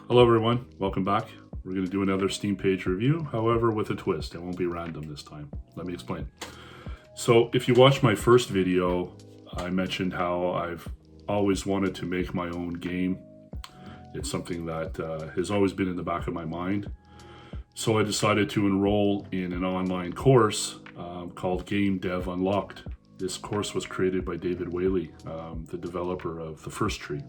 Hello everyone, welcome back. We're going to do another Steam page review, however with a twist. It won't be random this time. Let me explain. So if you watched my first video, I mentioned how I've always wanted to make my own game. It's something that has always been in the back of my mind. So I decided to enroll in an online course called Game Dev Unlocked. This course was created by David Whaley, the developer of The First Tree.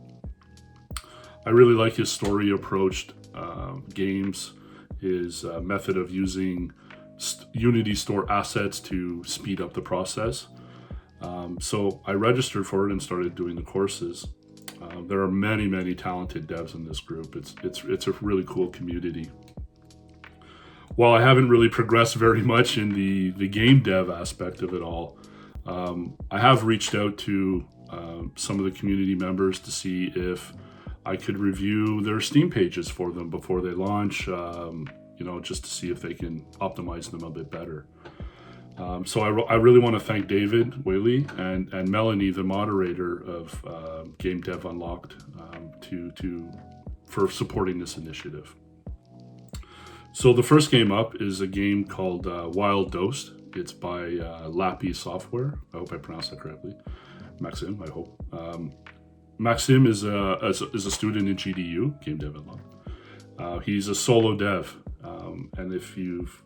I really like his story approached games, his method of using Unity store assets to speed up the process. So I registered for it and started doing the courses. There are many talented devs in this group. It's a really cool community. While I haven't really progressed very much in the game dev aspect of it all, I have reached out to some of the community members to see if I could review their Steam pages for them before they launch, just to see if they can optimize them a bit better. So I really want to thank David Whaley and Melanie, the moderator of Game Dev Unlocked, for supporting this initiative. So the first game up is a game called Wild Dose. It's by Lappi Software. I hope I pronounced that correctly. Maxim, I hope. Maxim is a student in GDU, Game Dev Unlocked. He's a solo dev, and if you've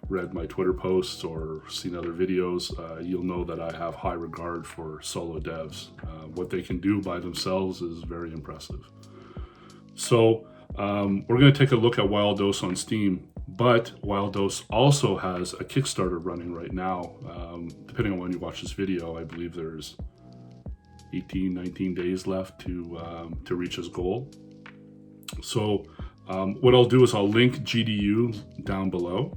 read my Twitter posts or seen other videos, you'll know that I have high regard for solo devs. What they can do by themselves is very impressive. So we're going to take a look at Wild Dose on Steam, but Wild Dose also has a Kickstarter running right now. Depending on when you watch this video, I believe there's 19 days left to reach his goal. So what I'll do is I'll link GDU down below.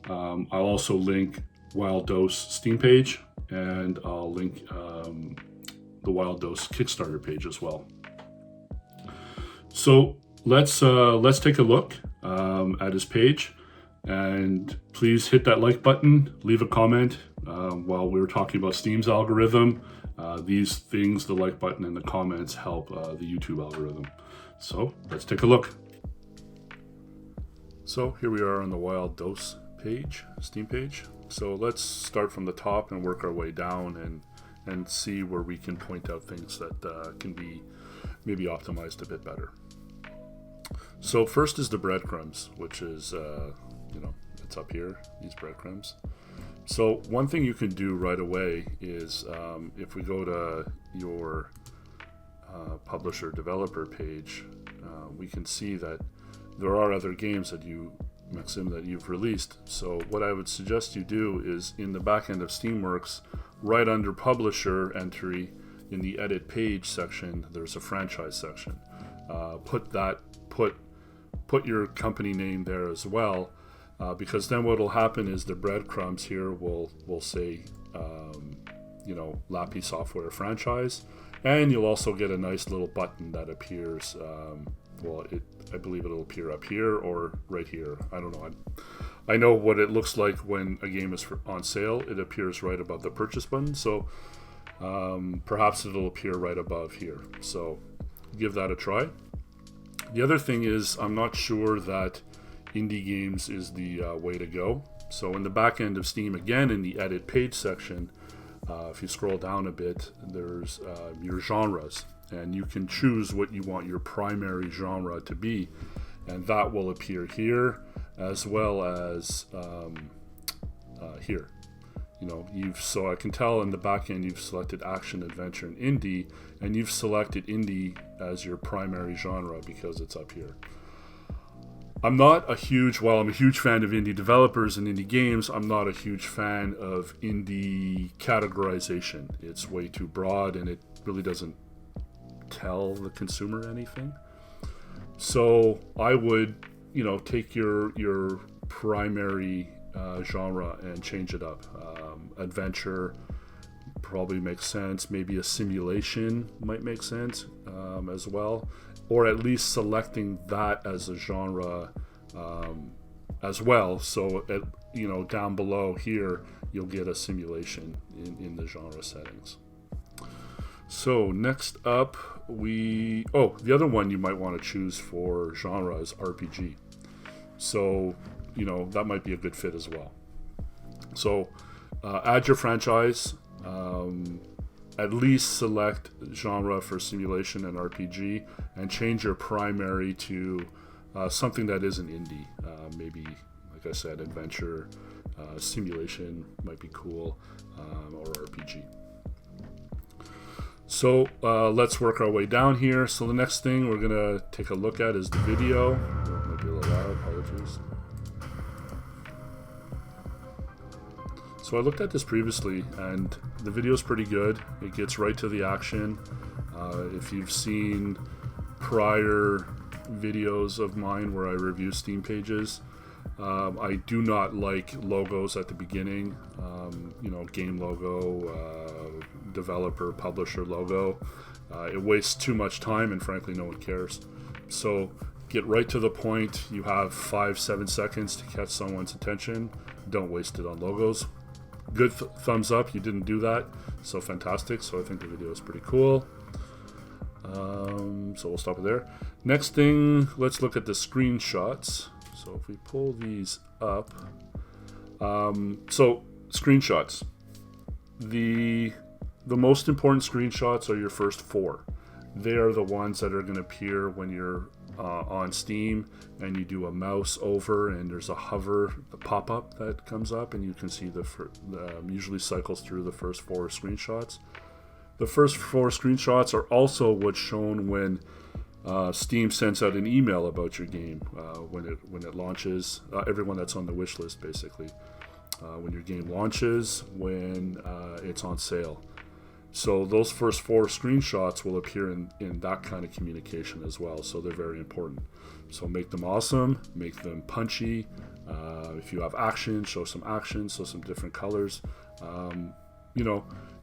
I'll also link Wild Dose Steam page, and I'll link the Wild Dose Kickstarter page as well. So let's take a look at his page, and please hit that like button, leave a comment. While we were talking about Steam's algorithm, these things, the like button and the comments, help the YouTube algorithm. So let's take a look. So here we are on the Wild Dose page, Steam page. So let's start from the top and work our way down and see where we can point out things that can be maybe optimized a bit better. So first is the breadcrumbs, which is, it's up here, these breadcrumbs. So one thing you can do right away is if we go to your publisher developer page, we can see that there are other games that you've released. So what I would suggest you do is in the back end of Steamworks, right under publisher entry in the edit page section, there's a franchise section. Put your company name there as well. Because then what will happen is the breadcrumbs here will say, Lappi Software franchise, and you'll also get a nice little button that appears. I believe it'll appear up here or right here. I don't know. I know what it looks like when a game is on sale. It appears right above the purchase button. So perhaps it'll appear right above here. So give that a try. The other thing is, I'm not sure that indie games is the way to go. So in the back end of Steam, again in the edit page section, if you scroll down a bit, there's your genres, and you can choose what you want your primary genre to be, and that will appear here as well as here. So I can tell in the back end you've selected action, adventure, and indie, and you've selected indie as your primary genre because it's up here. I'm a huge fan of indie developers and indie games, I'm not a huge fan of indie categorization. It's way too broad and it really doesn't tell the consumer anything. So I would, take your primary genre and change it up. Adventure probably makes sense. Maybe a simulation might make sense as well. Or at least selecting that as a genre as well. So, down below here, you'll get a simulation in the genre settings. So next up, the other one you might want to choose for genre is RPG. So, that might be a good fit as well. So, add your franchise. At least select genre for simulation and RPG, and change your primary to something that isn't indie. Maybe, like I said, adventure, simulation might be cool, or RPG. So let's work our way down here. So the next thing we're gonna take a look at is the video. It might be a little loud, apologies. So I looked at this previously, and the video is pretty good. It gets right to the action. If you've seen prior videos of mine where I review Steam pages, I do not like logos at the beginning. Game logo, developer, publisher logo. It wastes too much time, and frankly, no one cares. So get right to the point. You have 5-7 seconds to catch someone's attention. Don't waste it on logos. Good thumbs up, you didn't do that, so fantastic. So I think the video is pretty cool. So we'll stop it there. Next thing, let's look at the screenshots. So if we pull these up, so screenshots. The most important screenshots are your first 4. They are the ones that are going to appear when you're on Steam and you do a mouse over and there's a pop-up that comes up, and you can see usually cycles through the first 4 screenshots. The first 4 screenshots are also what's shown when Steam sends out an email about your game when it launches. Everyone that's on the wish list, basically, when your game launches, when it's on sale. So those first 4 screenshots will appear in that kind of communication as well. So they're very important. So make them awesome, make them punchy. If you have action, show some action, show some different colors.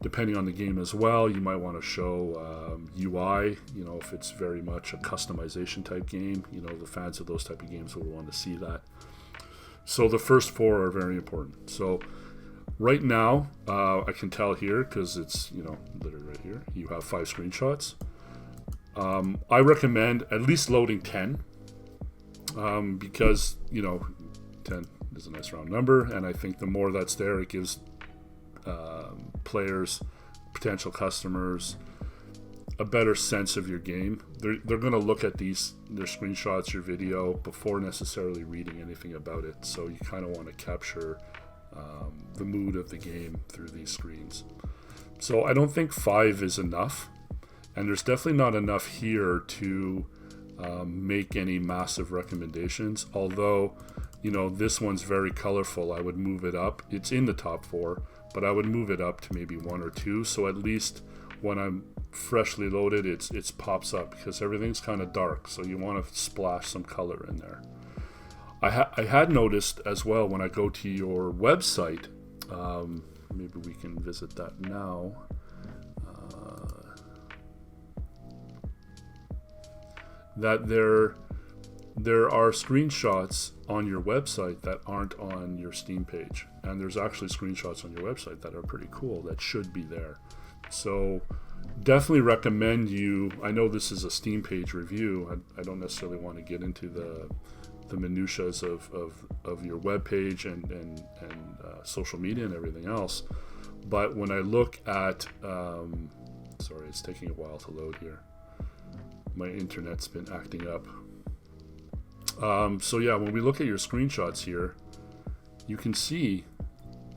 Depending on the game as well, you might want to show UI. If it's very much a customization type game, the fans of those type of games will want to see that. So the first 4 are very important. So right now, I can tell here because it's, literally right here. You have 5 screenshots. I recommend at least loading 10 because, 10 is a nice round number. And I think the more that's there, it gives players, potential customers, a better sense of your game. They're going to look at their screenshots, your video, before necessarily reading anything about it. So you kind of want to capture the mood of the game through these screens. So I don't think 5 is enough, and there's definitely not enough here to make any massive recommendations. Although, this one's very colorful, I would move it up. It's in the top 4, but I would move it up to maybe 1 or 2. So at least when I'm freshly loaded, it pops up, because everything's kind of dark. So you want to splash some color in there. I had noticed as well when I go to your website, maybe we can visit that now. That there are screenshots on your website that aren't on your Steam page, and there's actually screenshots on your website that are pretty cool that should be there. So definitely recommend you. I know this is a Steam page review. I don't necessarily want to get into the minutiae of your web page and social media and everything else, but when I look at sorry, it's taking a while to load here. My internet's been acting up. So yeah, when we look at your screenshots here, you can see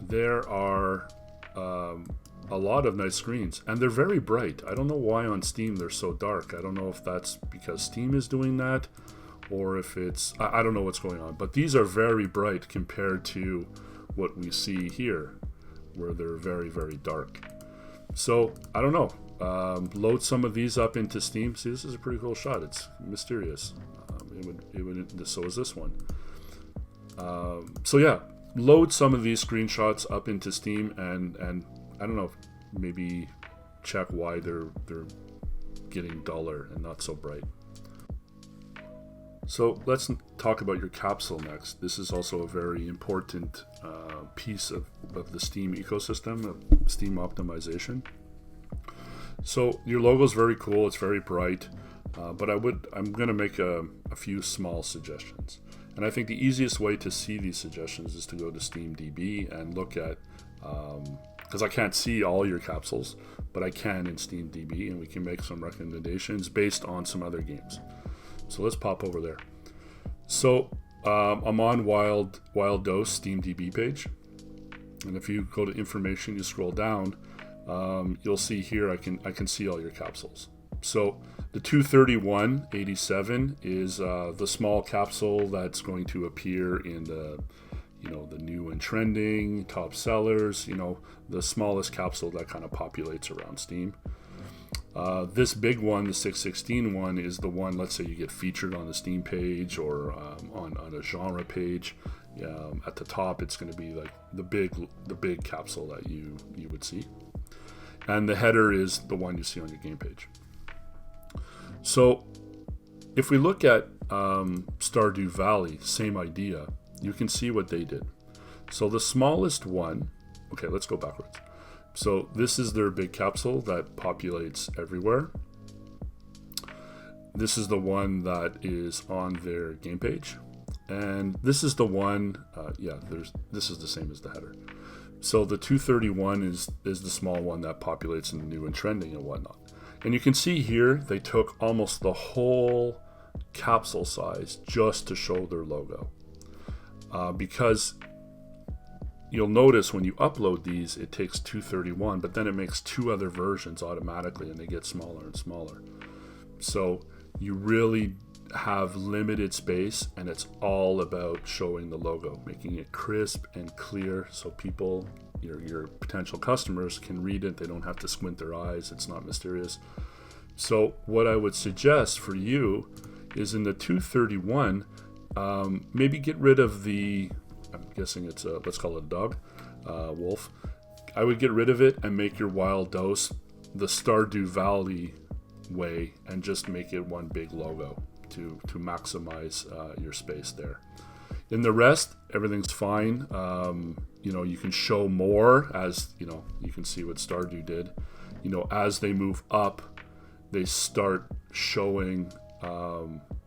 there are a lot of nice screens, and they're very bright. I don't know why on Steam they're so dark. I don't know if that's because Steam is doing that, or if it's, I don't know what's going on, but these are very bright compared to what we see here, where they're very, very dark. So I don't know. Load some of these up into Steam. See, this is a pretty cool shot. It's mysterious. So is this one. So yeah, load some of these screenshots up into Steam, and I don't know, maybe check why they're getting duller and not so bright. So let's talk about your capsule next. This is also a very important piece of the Steam ecosystem, of Steam optimization. So your logo is very cool. It's very bright, but I'm going to make a few small suggestions. And I think the easiest way to see these suggestions is to go to SteamDB and look at, because I can't see all your capsules, but I can in SteamDB, and we can make some recommendations based on some other games. So let's pop over there. So I'm on Wild Dose SteamDB page, and if you go to information, you scroll down, you'll see here I can see all your capsules. So the 231.87 is the small capsule that's going to appear in the new and trending top sellers. The smallest capsule that kind of populates around Steam. This big one, the 616 one, is the one. Let's say you get featured on the Steam page or on a genre page. At the top, it's going to be like the big capsule that you would see, and the header is the one you see on your game page. So if we look at Stardew Valley, same idea. You can see what they did. So the smallest one, okay, let's go backwards. So this is their big capsule that populates everywhere. This is the one that is on their game page. And this is the one, this is the same as the header. So the 231 is the small one that populates in the new and trending and whatnot. And you can see here, they took almost the whole capsule size just to show their logo. Because you'll notice when you upload these, it takes 231, but then it makes two other versions automatically, and they get smaller and smaller. So you really have limited space, and it's all about showing the logo, making it crisp and clear so people, your potential customers, can read it. They don't have to squint their eyes. It's not mysterious. So what I would suggest for you is in the 231, maybe get rid of I'm guessing it's let's call it a dog, wolf. I would get rid of it and make your Wild Dose the Stardew Valley way, and just make it one big logo to maximize your space there. In the rest, everything's fine. You can show more, as you can see what Stardew did. As they move up, they start showing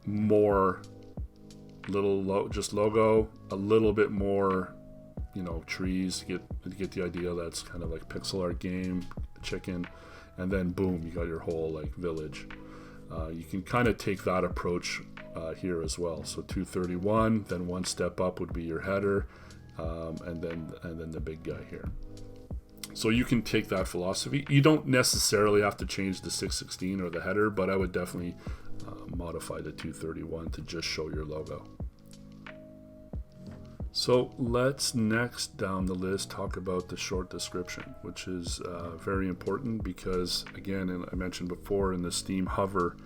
more little just logo, a little bit more trees to get the idea. That's kind of like pixel art game, chicken, and then boom, you got your whole like village. You can kind of take that approach here as well. So 231, then one step up would be your header, and then the big guy here. So you can take that philosophy. You don't necessarily have to change the 616 or the header, but I would definitely modify the 231 to just show your logo. So let's next down the list talk about the short description, which is very important because, again, and I mentioned before, in the Steam Hover,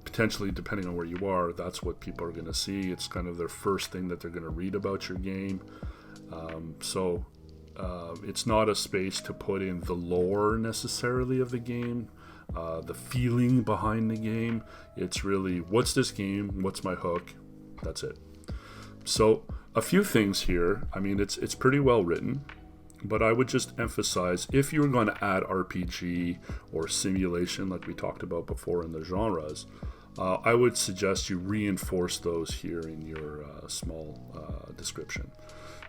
potentially depending on where you are, that's what people are going to see. It's kind of their first thing that they're going to read about your game. So it's not a space to put in the lore necessarily of the game, the feeling behind the game. It's really, what's this game? What's my hook? That's it. So a few things here. I mean, it's pretty well written, but I would just emphasize, if you were going to add RPG or simulation like we talked about before in the genres, I would suggest you reinforce those here in your small description.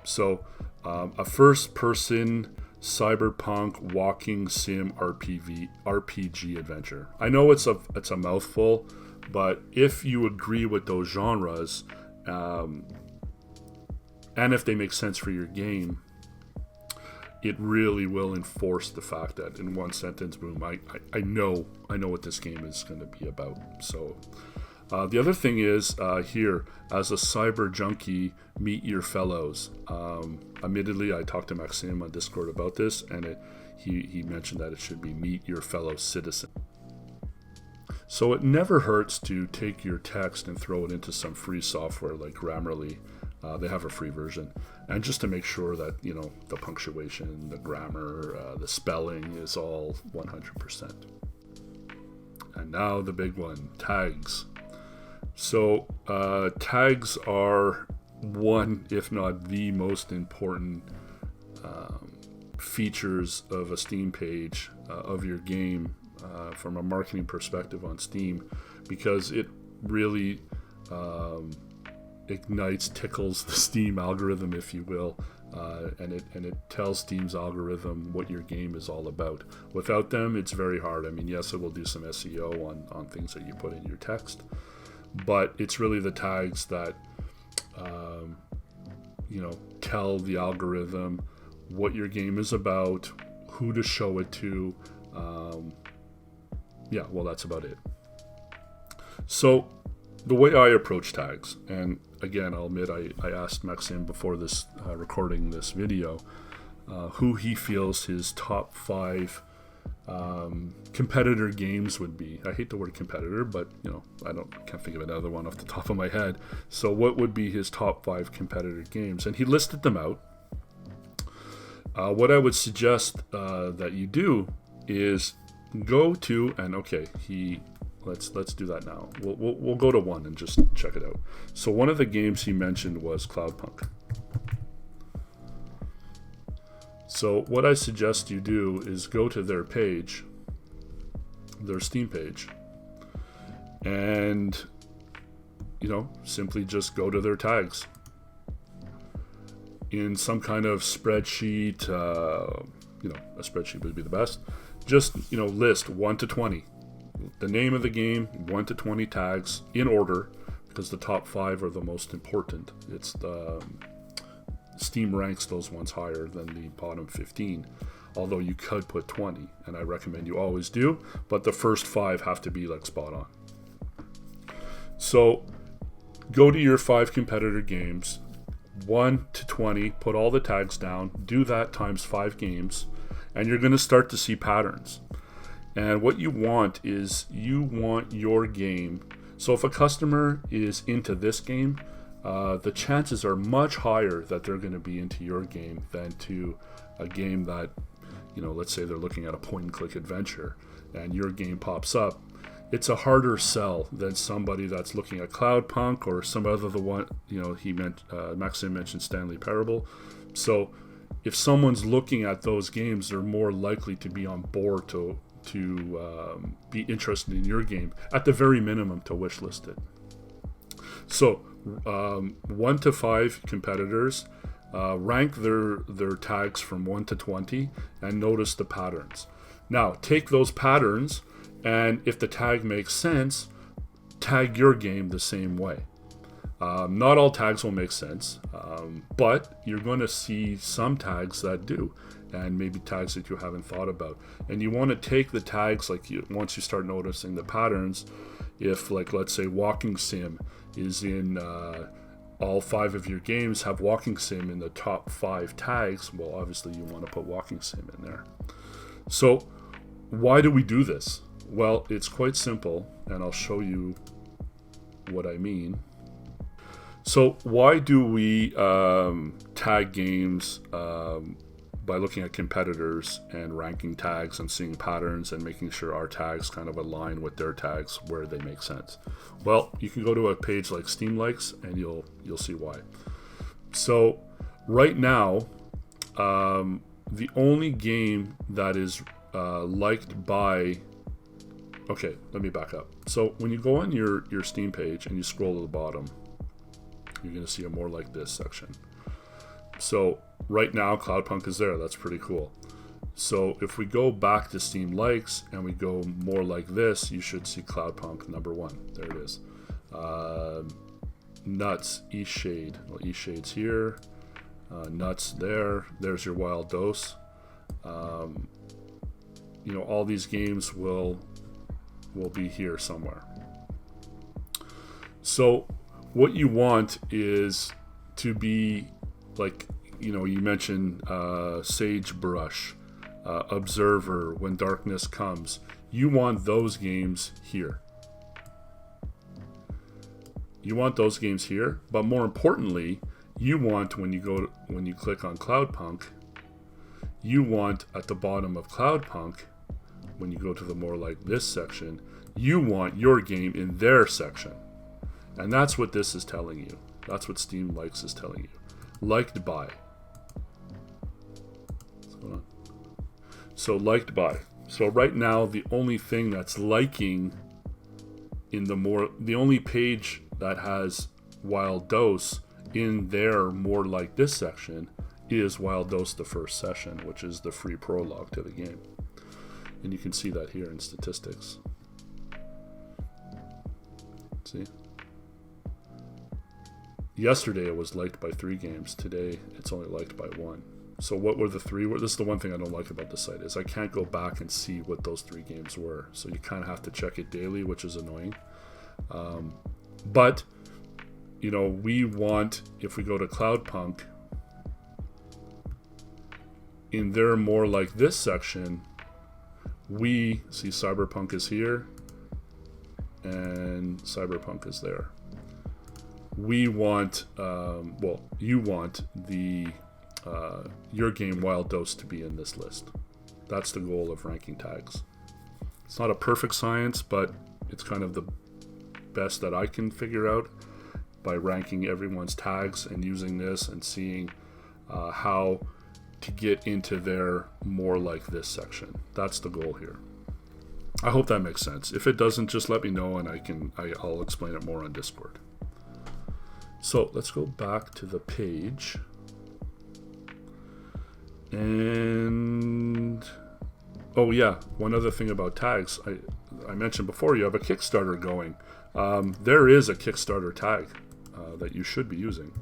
So a first-person cyberpunk walking sim RPG adventure. I know it's a mouthful, but if you agree with those genres, and if they make sense for your game, it really will enforce the fact that in one sentence, boom, I know what this game is going to be about. So the other thing is here, as a cyber junkie, meet your fellows. Admittedly, I talked to Maxim on Discord about this, and he mentioned that it should be meet your fellow citizen. So it never hurts to take your text and throw it into some free software like Grammarly. They have a free version, and just to make sure that the punctuation, the grammar, the spelling is all 100%. And now the big one, tags. So tags are one, if not the most important features of a Steam page of your game from a marketing perspective on Steam, because it really tickles the Steam algorithm, if you will, and it tells Steam's algorithm what your game is all about. Without them, it's very hard. I mean, yes, it will do some SEO on things that you put in your text, but it's really the tags that tell the algorithm what your game is about, who to show it to. That's about it. So the way I approach tags, and again, I'll admit I asked Maxim before this recording this video who he feels his top 5 competitor games would be. I hate the word competitor, but I can't think of another one off the top of my head. So what would be his top 5 competitor games? And he listed them out. What I would suggest that you do is go to, and let's do that now. We'll go to one and just check it out. So one of the games he mentioned was Cloudpunk. So what I suggest you do is go to their page, their Steam page, and simply just go to their tags in some kind of spreadsheet. A spreadsheet would be the best. Just list 1 to 20. The name of the game, 1 to 20 tags in order, because the top 5 are the most important. It's the Steam ranks those ones higher than the bottom 15, although you could put 20, and I recommend you always do, but the first 5 have to be spot on. So go to your 5 competitor games, 1 to 20, put all the tags down, do that times 5 games, and you're going to start to see patterns. And what you want is your game. So if a customer is into this game, the chances are much higher that they're going to be into your game than to a game that, let's say they're looking at a point-and-click adventure and your game pops up. It's a harder sell than somebody that's looking at Cloudpunk or some other one. Maxim mentioned Stanley Parable. So if someone's looking at those games, they're more likely to be on board to be interested in your game, at the very minimum to wishlist it. So 1 to 5 competitors, rank their tags from 1 to 20 and notice the patterns. Now take those patterns, and if the tag makes sense, tag your game the same way. Not all tags will make sense, but you're going to see some tags that do, and maybe tags that you haven't thought about. And you want to take the tags, once you start noticing the patterns, if let's say walking sim is in all 5 of your games have walking sim in the top 5 tags, well, obviously you want to put walking sim in there. So why do we do this? Well, it's quite simple, and I'll show you what I mean. So why do we tag games by looking at competitors and ranking tags and seeing patterns and making sure our tags kind of align with their tags where they make sense? Well, you can go to a page like Steam Likes and you'll see why. So right now, the only game that is liked by... Okay, let me back up. So when you go on your Steam page and you scroll to the bottom, you're going to see a more like this section. So right now Cloudpunk is there. That's pretty cool. So if we go back to Steam Likes and we go more like this, you should see Cloudpunk number 1. There it is. Nuts, East Shade. Well, East Shade's here. Nuts there. There's your Wild Dose. All these games will be here somewhere. So what you want is to be you mentioned Sagebrush, Observer, When Darkness Comes. You want those games here. You want those games here, but more importantly, you want when you click on Cloudpunk, you want at the bottom of Cloudpunk, when you go to the more like this section, you want your game in their section. And that's what this is telling you. That's what Steam Likes is telling you. Liked by. What's going on? So liked by. So right now, the only thing that's liking in the only page that has Wild Dose in their more like this section is Wild Dose the first session, which is the free prologue to the game. And you can see that here in statistics. See? Yesterday it was liked by 3 games. Today it's only liked by 1. So what were the 3? This is the one thing I don't like about the site, is I can't go back and see what those 3 games were. So you kind of have to check it daily, which is annoying. But, you know, we want, if we go to Cloudpunk, in their more like this section, we see Cyberpunk is here and Cyberpunk is there. We want, you want the your game Wild Dose to be in this list. That's the goal of ranking tags. It's not a perfect science, but it's kind of the best that I can figure out by ranking everyone's tags and using this and seeing how to get into their more like this section. That's the goal here. I hope that makes sense. If it doesn't, just let me know and I'll explain it more on Discord. So let's go back to the page. And oh yeah, one other thing about tags. I mentioned before, you have a Kickstarter going. There is a Kickstarter tag that you should be using.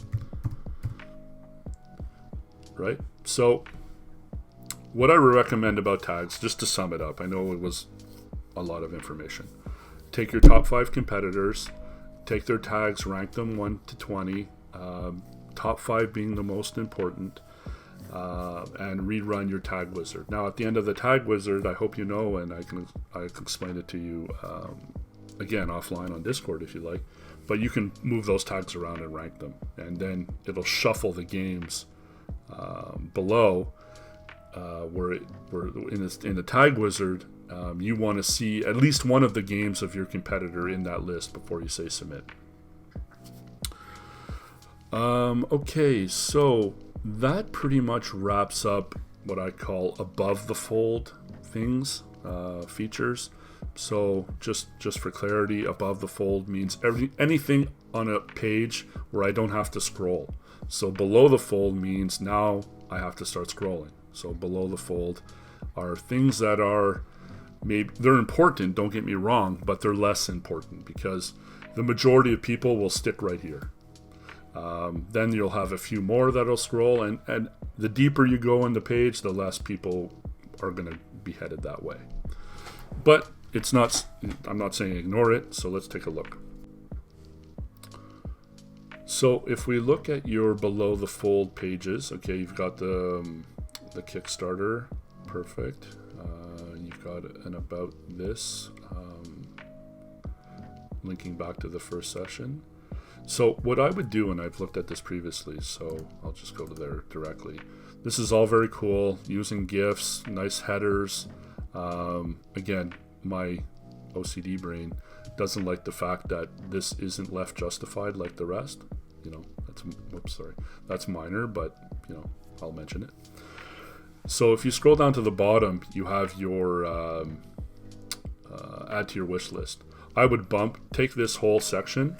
Right? So what I recommend about tags, just to sum it up, I know it was a lot of information. Take your top 5 competitors, take their tags, rank them 1 to 20, top 5 being the most important, and rerun your tag wizard. Now at the end of the tag wizard, I hope you know, and I can explain it to you again offline on Discord if you like, but you can move those tags around and rank them, and then it'll shuffle the games below where in the tag wizard. You want to see at least one of the games of your competitor in that list before you say submit. Okay, so that pretty much wraps up what I call above the fold things, features. So just for clarity, above the fold means anything on a page where I don't have to scroll. So below the fold means now I have to start scrolling. So below the fold are things that are maybe they're important, don't get me wrong, but they're less important because the majority of people will stick right here. Then you'll have a few more that'll scroll, and the deeper you go in the page, the less people are going to be headed that way. But I'm not saying ignore it, so let's take a look. So if we look at your below the fold pages, okay, you've got the Kickstarter, perfect. You've got an about this, linking back to the first session. So what I would do, and I've looked at this previously, so I'll just go to there directly. This is all very cool, using GIFs, nice headers. Again, my OCD brain doesn't like the fact that this isn't left justified like the rest. You know, that's minor, but you know, I'll mention it. So if you scroll down to the bottom, you have your add to your wish list. I would take this whole section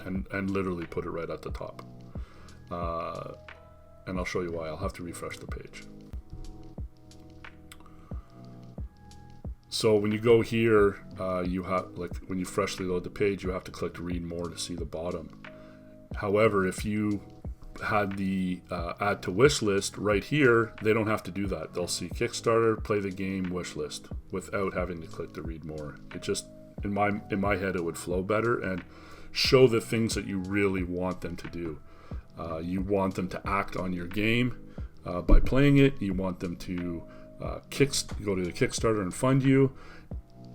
and literally put it right at the top. And I'll show you why. I'll have to refresh the page. So when you go here, you have, like when you freshly load the page, you have to click read more to see the bottom. However, if you had the add to wish list right here, they don't have to do that. They'll see Kickstarter, play the game, wish list without having to click the read more. It just, in my head, it would flow better and show the things that you really want them to do. You want them to act on your game by playing it. You want them to go to the Kickstarter and fund you,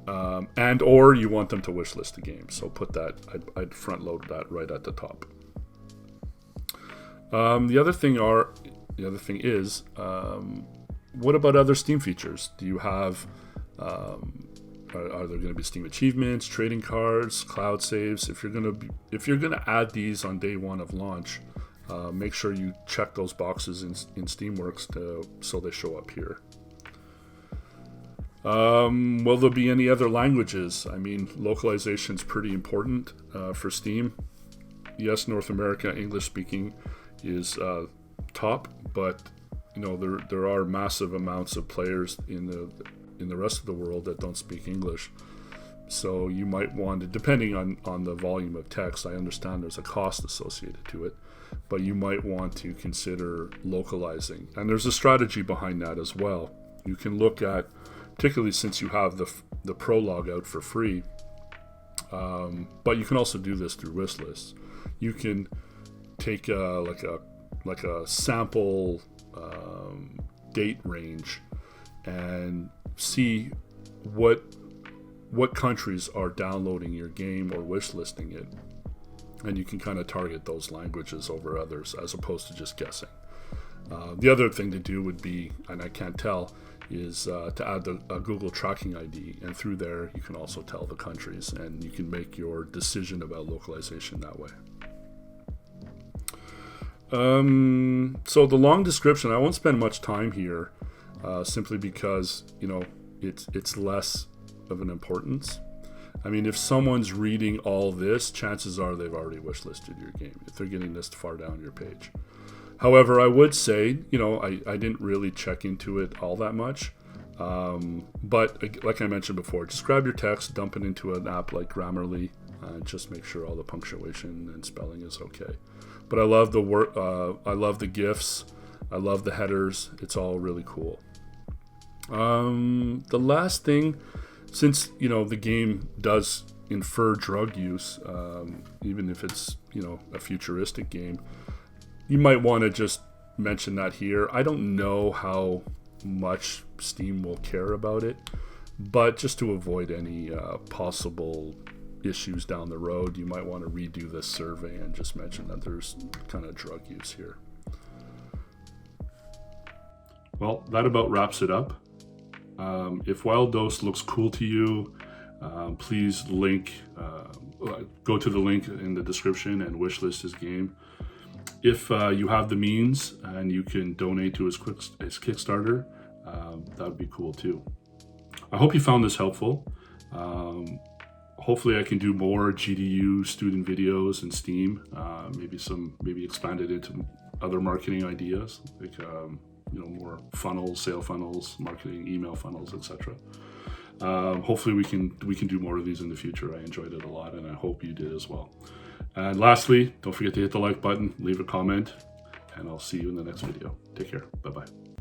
and or you want them to wish list the game. So put that, I'd front load that right at the top. The other thing is, what about other Steam features? Do you have, are there going to be Steam achievements, trading cards, cloud saves? If you're going to add these on day one of launch, make sure you check those boxes in Steamworks so they show up here. Will there be any other languages? I mean, localization is pretty important for Steam. Yes, North America English speaking is top, but there are massive amounts of players in the rest of the world that don't speak English. So you might want to, depending on the volume of text, I understand there's a cost associated to it, but you might want to consider localizing. And there's a strategy behind that as well. You can look at, particularly since you have the prologue out for free, but you can also do this through wish lists. You can take like a sample date range and see what countries are downloading your game or wish listing it, and you can kind of target those languages over others as opposed to just guessing. The other thing to do would be, and I can't tell, is to add a Google tracking ID, and through there you can also tell the countries, and you can make your decision about localization that way. So the long description, I won't spend much time here, simply because it's less of an importance. I mean, if someone's reading all this, chances are they've already wishlisted your game if they're getting this far down your page. However, I would say, I didn't really check into it all that much. But like I mentioned before, just grab your text, dump it into an app like Grammarly, and just make sure all the punctuation and spelling is okay. But I love the work. I love the GIFs. I love the headers. It's all really cool. The last thing, since the game does infer drug use, even if it's a futuristic game, you might want to just mention that here. I don't know how much Steam will care about it, but just to avoid any possible issues down the road, you might want to redo this survey and just mention that there's kind of drug use here. Well, that about wraps it up. If Wild Dose looks cool to you, please go to the link in the description and wishlist his game. If you have the means and you can donate to his Kickstarter, that would be cool too. I hope you found this helpful. Hopefully I can do more GDU student videos in Steam, maybe expand it into other marketing ideas, like more funnels, sale funnels, marketing, email funnels, etc. Hopefully we can do more of these in the future. I enjoyed it a lot, and I hope you did as well. And lastly, don't forget to hit the like button, leave a comment, and I'll see you in the next video. Take care. Bye-bye.